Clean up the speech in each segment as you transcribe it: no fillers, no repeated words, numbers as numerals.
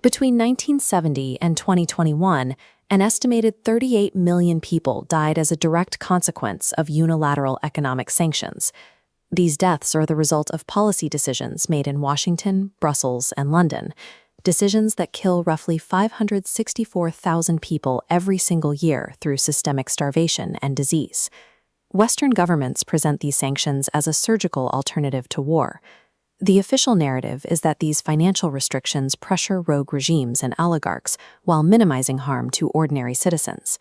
Between 1970 and 2021, an estimated 38 million people died as a direct consequence of unilateral economic sanctions. These deaths are the result of policy decisions made in Washington, Brussels, and London, decisions that kill roughly 564,000 people every single year through systemic starvation and disease. Western governments present these sanctions as a surgical alternative to war. The official narrative is that these financial restrictions pressure rogue regimes and oligarchs while minimizing harm to ordinary citizens.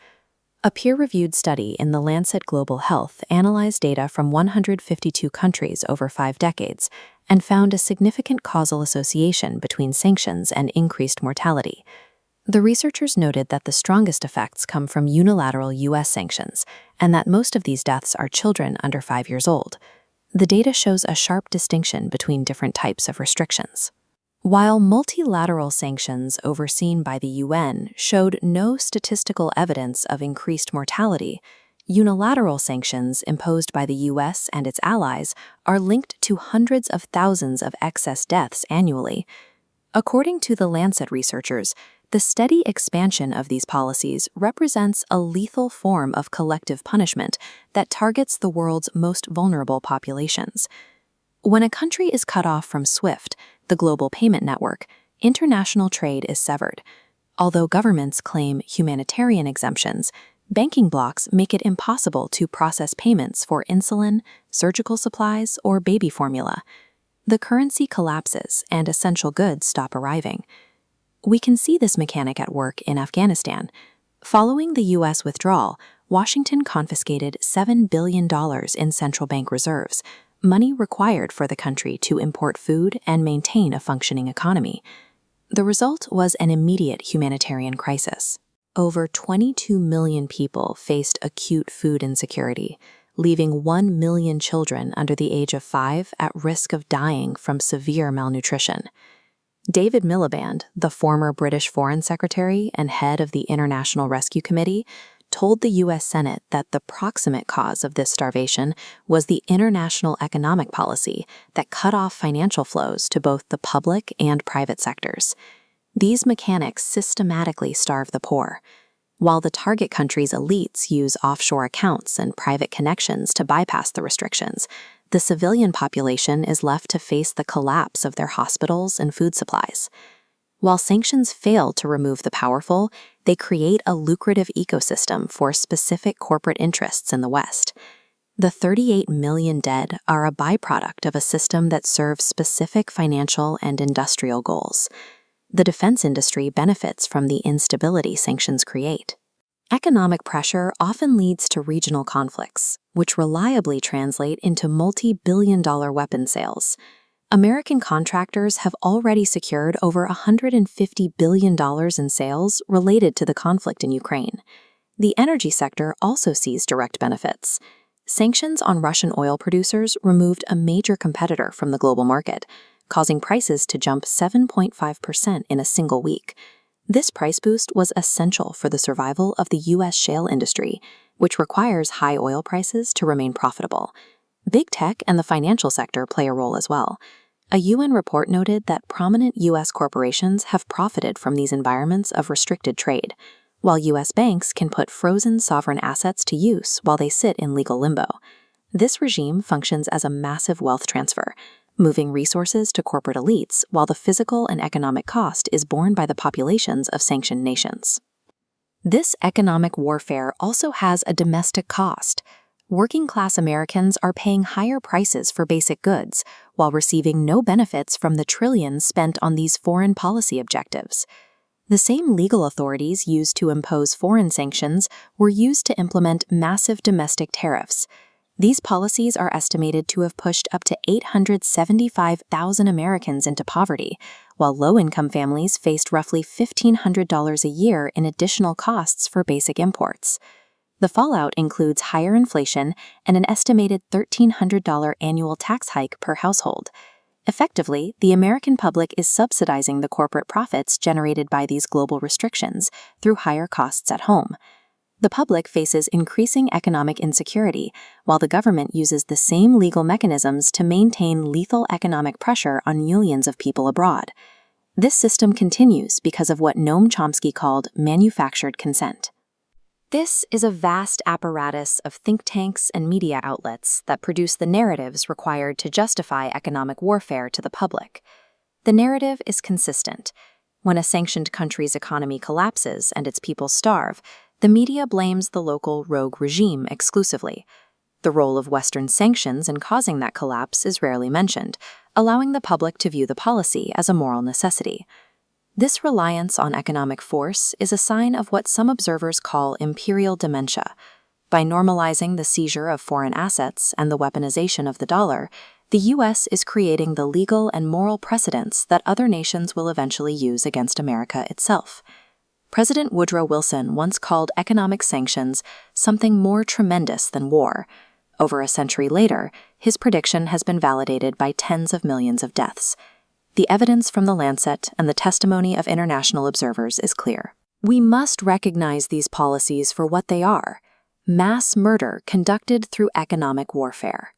A peer-reviewed study in The Lancet Global Health analyzed data from 152 countries over 5 decades and found a significant causal association between sanctions and increased mortality. The researchers noted that the strongest effects come from unilateral U.S. sanctions and that most of these deaths are children under 5 years old. The data shows a sharp distinction between different types of restrictions. While multilateral sanctions overseen by the UN showed no statistical evidence of increased mortality, unilateral sanctions imposed by the US and its allies are linked to hundreds of thousands of excess deaths annually. According to the Lancet researchers, the steady expansion of these policies represents a lethal form of collective punishment that targets the world's most vulnerable populations. When a country is cut off from SWIFT, the global payment network, international trade is severed. Although governments claim humanitarian exemptions, banking blocs make it impossible to process payments for insulin, surgical supplies, or baby formula. The currency collapses and essential goods stop arriving. We can see this mechanic at work in Afghanistan. Following the U.S. withdrawal, Washington confiscated $7 billion in central bank reserves, money required for the country to import food and maintain a functioning economy. The result was an immediate humanitarian crisis. Over 22 million people faced acute food insecurity, leaving 1 million children under the age of 5 at risk of dying from severe malnutrition. David Miliband, the former British Foreign Secretary and head of the International Rescue Committee, told the U.S. Senate that the proximate cause of this starvation was the international economic policy that cut off financial flows to both the public and private sectors. These mechanics systematically starve the poor. While the target country's elites use offshore accounts and private connections to bypass the restrictions, the civilian population is left to face the collapse of their hospitals and food supplies. While sanctions fail to remove the powerful, they create a lucrative ecosystem for specific corporate interests in the West. The 38 million dead are a byproduct of a system that serves specific financial and industrial goals. The defense industry benefits from the instability sanctions create. Economic pressure often leads to regional conflicts, which reliably translate into multi-billion-dollar weapon sales. American contractors have already secured over $150 billion in sales related to the conflict in Ukraine. The energy sector also sees direct benefits. Sanctions on Russian oil producers removed a major competitor from the global market, causing prices to jump 7.5% in a single week. This price boost was essential for the survival of the U.S. shale industry, which requires high oil prices to remain profitable. Big tech and the financial sector play a role as well. A UN report noted that prominent U.S. corporations have profited from these environments of restricted trade, while U.S. banks can put frozen sovereign assets to use while they sit in legal limbo. This regime functions as a massive wealth transfer, moving resources to corporate elites while the physical and economic cost is borne by the populations of sanctioned nations. This economic warfare also has a domestic cost. Working-class Americans are paying higher prices for basic goods while receiving no benefits from the trillions spent on these foreign policy objectives. The same legal authorities used to impose foreign sanctions were used to implement massive domestic tariffs. These policies are estimated to have pushed up to 875,000 Americans into poverty, while low-income families faced roughly $1,500 a year in additional costs for basic imports. The fallout includes higher inflation and an estimated $1,300 annual tax hike per household. Effectively, the American public is subsidizing the corporate profits generated by these global restrictions through higher costs at home. The public faces increasing economic insecurity, while the government uses the same legal mechanisms to maintain lethal economic pressure on millions of people abroad. This system continues because of what Noam Chomsky called manufactured consent. This is a vast apparatus of think tanks and media outlets that produce the narratives required to justify economic warfare to the public. The narrative is consistent. When a sanctioned country's economy collapses and its people starve, the media blames the local rogue regime exclusively. The role of Western sanctions in causing that collapse is rarely mentioned, allowing the public to view the policy as a moral necessity. This reliance on economic force is a sign of what some observers call imperial dementia. By normalizing the seizure of foreign assets and the weaponization of the dollar, the U.S. is creating the legal and moral precedents that other nations will eventually use against America itself. President Woodrow Wilson once called economic sanctions something more tremendous than war. Over a century later, his prediction has been validated by tens of millions of deaths. The evidence from the Lancet and the testimony of international observers is clear. We must recognize these policies for what they are: mass murder conducted through economic warfare.